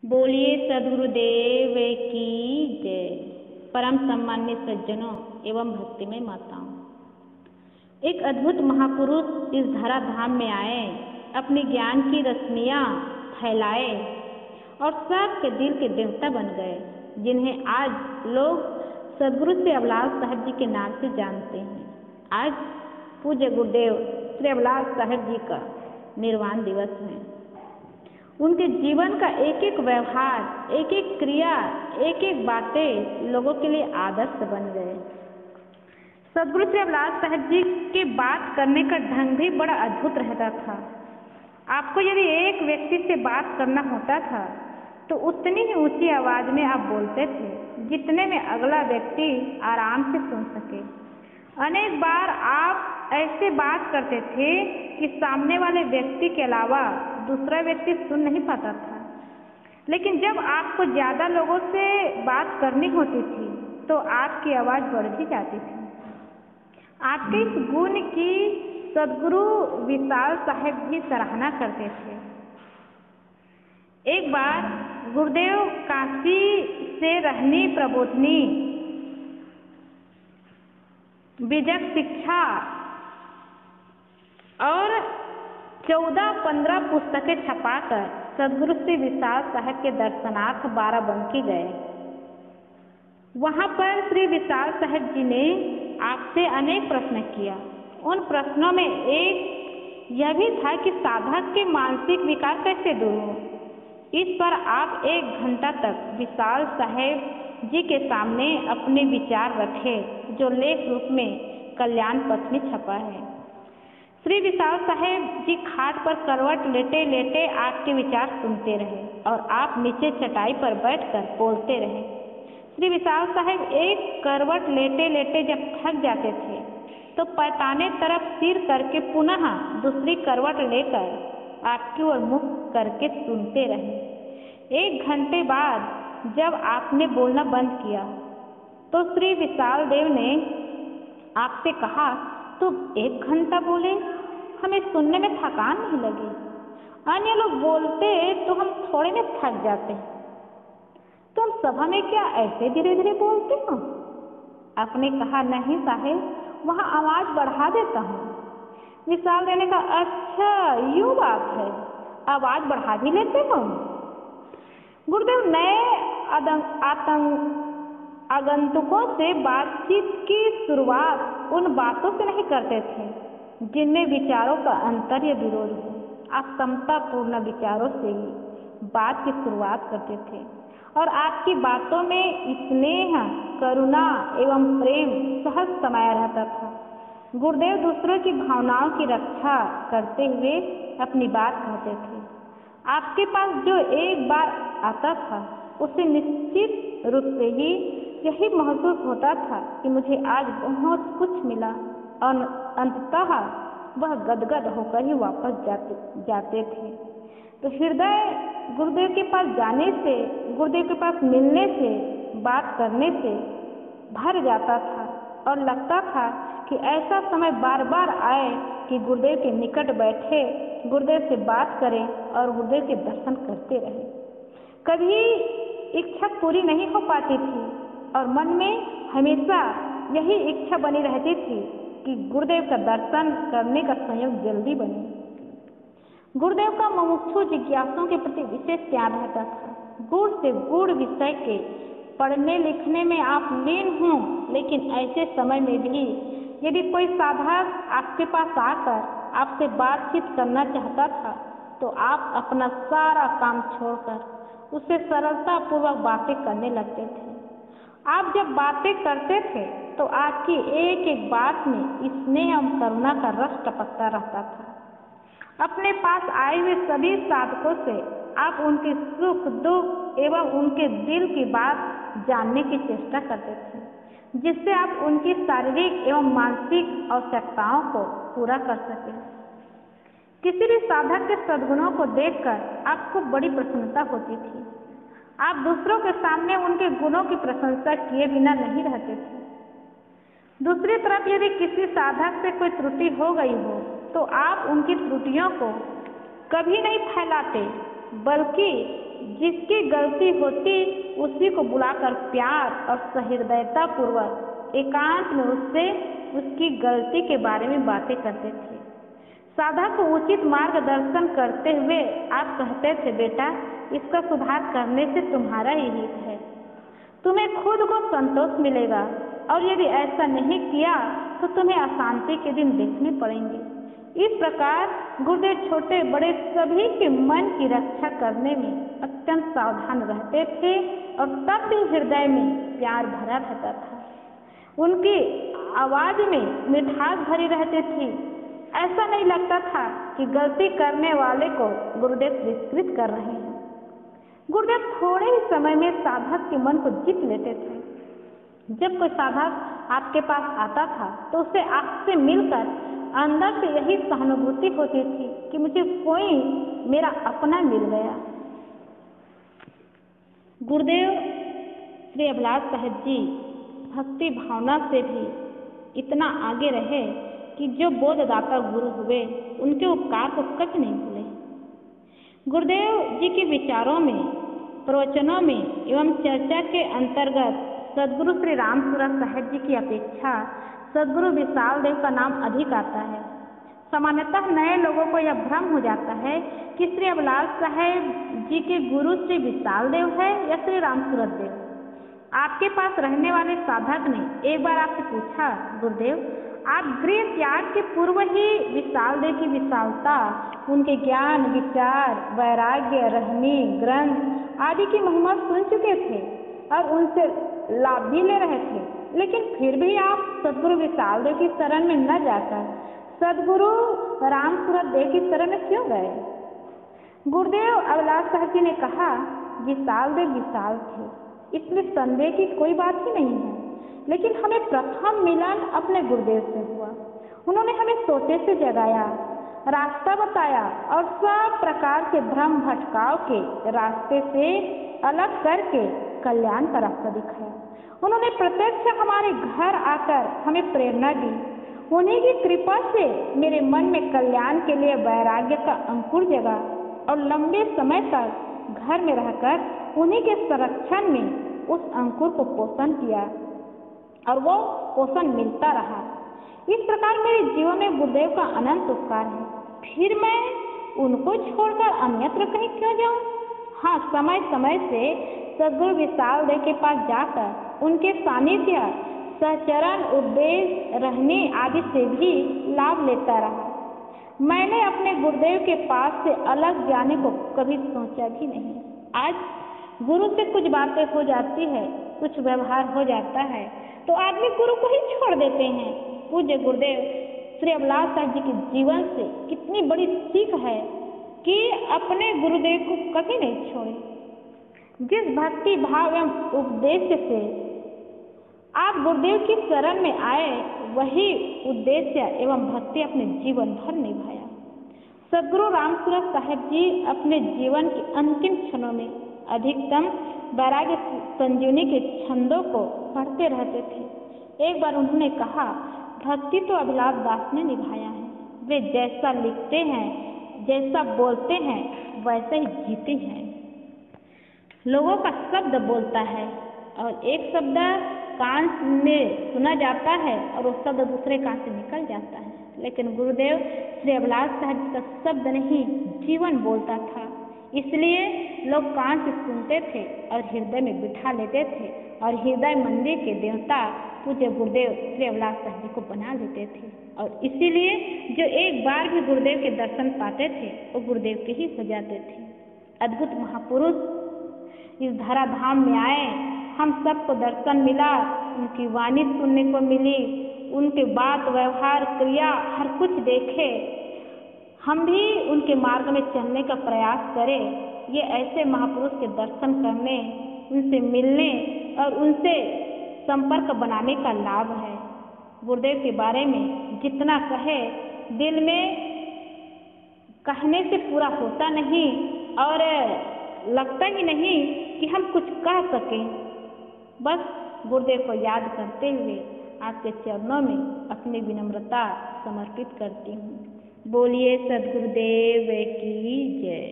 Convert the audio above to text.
बोलिए सद्गुरुदेव की जय। परम सम्मान्य सज्जनों एवं भक्तिमय माताओं, एक अद्भुत महापुरुष इस धराधाम में आए, अपने ज्ञान की रश्मियाँ फैलाए और सबके दिल के देवता बन गए, जिन्हें आज लोग सद्गुरु श्री अभिलाष साहब जी के नाम से जानते हैं। आज पूज्य गुरुदेव श्री अभिलाष साहब जी का निर्वाण दिवस है। उनके जीवन का एक एक व्यवहार, एक एक क्रिया, एक एक बातें लोगों के लिए आदर्श बन गए। सद्गुरु श्री अभिलाष साहब जी के बात करने का ढंग भी बड़ा अद्भुत रहता था। आपको यदि एक व्यक्ति से बात करना होता था तो उतनी ही ऊंची आवाज में आप बोलते थे, जितने में अगला व्यक्ति आराम से सुन सके। अनेक बार आप ऐसे बात करते थे कि सामने वाले व्यक्ति के अलावा दूसरा व्यक्ति सुन नहीं पाता था। लेकिन जब आपको ज़्यादा लोगों से बात करनी होती थी तो आपकी आवाज़ बढ़ भी जाती थी। आपके इस गुण की सद्गुरु विशाल साहब जी सराहना करते थे। एक बार गुरुदेव काशी से रहनी प्रबोधनी, विजक शिक्षा और 14-15 पुस्तकें छपाकर सद्गुरु श्री विशाल साहब के दर्शनार्थ बाराबंकी गए। वहाँ पर श्री विशाल साहब जी ने आपसे अनेक प्रश्न किया। उन प्रश्नों में एक यह भी था कि साधक के मानसिक विकार कैसे दूर हो। इस पर आप 1 घंटा तक विशाल साहब जी के सामने अपने विचार रखे, जो लेख रूप में कल्याण पथ में छपा है। श्री विशाल साहब जी खाट पर करवट लेटे लेटे आपके विचार सुनते रहे और आप नीचे चटाई पर बैठकर बोलते रहे। श्री विशाल साहब एक करवट लेटे लेटे जब थक जाते थे तो पैताने तरफ सिर करके पुनः दूसरी करवट लेकर आपकी ओर मुख करके सुनते रहे। 1 घंटे बाद जब आपने बोलना बंद किया तो श्री विशाल देव ने आपसे कहा, तुम 1 घंटा बोले, हमें सुनने में थकान नहीं लगी। अन्य लोग बोलते तो हम थोड़े में थक जाते। तुम सभा में क्या ऐसे धीरे धीरे बोलते हो? आपने कहा, नहीं साहेब, वहाँ आवाज़ बढ़ा देता हूँ। विशाल देव ने कहा, अच्छा यूँ बात है, आवाज़ बढ़ा भी लेते हो? गुरुदेव नए आगंतुकों से बातचीत की शुरुआत उन बातों से नहीं करते थे जिनमें विचारों का अंतर या विरोध हो। आप समतापूर्ण विचारों से ही बात की शुरुआत करते थे और आपकी बातों में स्नेह, करुणा एवं प्रेम सहज समाया रहता था। गुरुदेव दूसरों की भावनाओं की रक्षा करते हुए अपनी बात कहते थे। आपके पास जो एक बार आता था उसे निश्चित रूप से ही यही महसूस होता था कि मुझे आज बहुत कुछ मिला और अंततः वह गदगद होकर ही वापस जाते थे। तो हृदय गुरुदेव के पास जाने से, गुरुदेव के पास मिलने से, बात करने से भर जाता था और लगता था कि ऐसा समय बार बार आए कि गुरुदेव के निकट बैठे, गुरुदेव से बात करें और गुरुदेव के दर्शन करते रहें। कभी इच्छा पूरी नहीं हो पाती थी और मन में हमेशा यही इच्छा बनी रहती थी कि गुरुदेव का दर्शन करने का संयोग जल्दी बने। गुरुदेव का मुमुक्षु जिज्ञासुओं के प्रति विशेष ध्यान रहता था। गुड़ से गुड़ विषय के पढ़ने लिखने में आप लीन हों, लेकिन ऐसे समय में भी यदि कोई साधक आपके पास आकर आपसे बातचीत करना चाहता था तो आप अपना सारा काम छोड़कर उससे सरलतापूर्वक बातें करने लगते थे। आप जब बातें करते थे तो आपकी एक एक बात में स्नेह एवं करुणा का रस टपकता रहता था। अपने पास आए हुए सभी साधकों से आप उनके सुख दुख एवं उनके दिल की बात जानने की चेष्टा करते थे, जिससे आप उनकी शारीरिक एवं मानसिक आवश्यकताओं को पूरा कर सकें। किसी भी साधक के सद्गुणों को देखकर आपको बड़ी प्रसन्नता होती थी। आप दूसरों के सामने उनके गुणों की प्रशंसा किए बिना नहीं रहते थे। दूसरी तरफ यदि किसी साधक से कोई त्रुटि हो गई हो तो आप उनकी त्रुटियों को कभी नहीं फैलाते, बल्कि जिसकी गलती होती उसी को बुलाकर प्यार और सहृदयता पूर्वक एकांत में उससे उसकी गलती के बारे में बातें करते थे। साधक को उचित मार्गदर्शन करते हुए आप कहते थे, बेटा इसका सुधार करने से तुम्हारा ही हित है, तुम्हें खुद को संतोष मिलेगा और यदि ऐसा नहीं किया तो तुम्हें अशांति के दिन देखने पड़ेंगे। इस प्रकार गुरुदेव छोटे बड़े सभी के मन की रक्षा करने में अत्यंत सावधान रहते थे और तब भी हृदय में प्यार भरा रहता था। उनकी आवाज में मिठास भरी रहती थी। ऐसा नहीं लगता था कि गलती करने वाले को गुरुदेव तिरस्कृत कर रहे हैं। गुरुदेव थोड़े ही समय में साधक के मन को जीत लेते थे। जब कोई साधक आपके पास आता था तो उसे आपसे मिलकर अंदर से यही सहानुभूति होती थी कि मुझे कोई मेरा अपना मिल गया। गुरुदेव श्री अभिलाष साहब जी भक्ति भावना से भी इतना आगे रहे कि जो बोधदाता गुरु हुए उनके उपकार को कभी नहीं भूले। गुरुदेव जी के विचारों में, प्रवचनों में एवं चर्चा के अंतर्गत सदगुरु श्री रामसूरत साहब जी की अपेक्षा सदगुरु विशाल देव का नाम अधिक आता है। सामान्यतः नए लोगों को यह भ्रम हो जाता है कि श्री अभिलाष साहब जी के गुरु श्री विशाल देव है या श्री रामसूरत देव। आपके पास रहने वाले साधक ने एक बार आपसे पूछा, गुरुदेव आप गृह त्याग के पूर्व ही विशाल देव की विशालता, उनके ज्ञान, विचार, वैराग्य, रहनी, ग्रंथ आदि की महिमा सुन चुके थे और उनसे लाभ भी ले रहे थे, लेकिन फिर भी आप सदगुरु विशाल देव की शरण में न जाकर सदगुरु रामसूरत देव की शरण में क्यों गए? गुरुदेव अभिलाष साहब जी ने कहा, विशाल देव विशाल थे, इसमें संदेह की कोई बात ही नहीं है, लेकिन हमें प्रथम मिलन अपने गुरुदेव से हुआ। उन्होंने हमें सोते से जगाया, रास्ता बताया और सब प्रकार के भ्रम भटकाव के रास्ते से अलग करके कल्याण का रास्ता दिखाया। उन्होंने प्रत्यक्ष हमारे घर आकर हमें प्रेरणा दी। उन्हीं की कृपा से मेरे मन में कल्याण के लिए वैराग्य का अंकुर जगा और लंबे समय तक घर में रहकर उन्हीं के संरक्षण में उस अंकुर को पोषण किया और वो पोषण मिलता रहा। इस प्रकार मेरे जीवन में गुरुदेव का अनंत उपकार है, फिर मैं उनको छोड़कर अन्यत्र कहीं क्यों जाऊं? हाँ, समय समय से सदगुरु विशाल देव के पास जाकर उनके सानिध्य, सहचरण, उपदेश, रहने आदि से भी लाभ लेता रहा। मैंने अपने गुरुदेव के पास से अलग जाने को कभी सोचा भी नहीं। आज गुरु से कुछ बातें हो जाती है, कुछ व्यवहार हो जाता है तो आदमी गुरु को ही छोड़ देते हैं। पूज्य गुरुदेव श्री अभिलाष साहब जी के जीवन से कितनी बड़ी सीख है कि अपने गुरुदेव को कभी नहीं छोड़े। जिस भक्ति भाव एवं उपदेश से आप गुरुदेव की शरण में आए, वही उद्देश्य एवं भक्ति अपने जीवन भर निभाया। सदगुरु रामसूरत साहब जी अपने जीवन के अंतिम क्षणों में अधिकतम वैराग्य संजीवनी के छंदों को पढ़ते रहते थे। एक बार उन्होंने कहा, भक्ति तो अभिलाष दास ने निभाया है। वे जैसा लिखते हैं, जैसा बोलते हैं, वैसे ही जीते हैं। लोगों का शब्द बोलता है और एक शब्द कान में सुना जाता है और वो शब्द दूसरे कान से निकल जाता है, लेकिन गुरुदेव श्री अभिलाष साहब का शब्द नहीं, जीवन बोलता था। इसलिए लोग कान से सुनते थे और हृदय में बिठा लेते थे और हृदय मंदिर के देवता पूज्य गुरुदेव श्री अभिलाष साहब जी को बना लेते थे। और इसीलिए जो एक बार भी गुरुदेव के दर्शन पाते थे वो गुरुदेव के ही हो जाते थे। अद्भुत महापुरुष इस धराधाम में आए, हम सबको दर्शन मिला, उनकी वाणी सुनने को मिली, उनके बात, व्यवहार, क्रिया हर कुछ देखे। हम भी उनके मार्ग में चलने का प्रयास करें। ये ऐसे महापुरुष के दर्शन करने, उनसे मिलने और उनसे संपर्क बनाने का लाभ है। गुरुदेव के बारे में जितना कहे, दिल में कहने से पूरा होता नहीं और लगता ही नहीं कि हम कुछ कह सकें। बस गुरुदेव को याद करते हुए आपके चरणों में अपनी विनम्रता समर्पित करती हूँ। बोलिए सद्गुरुदेव की जय।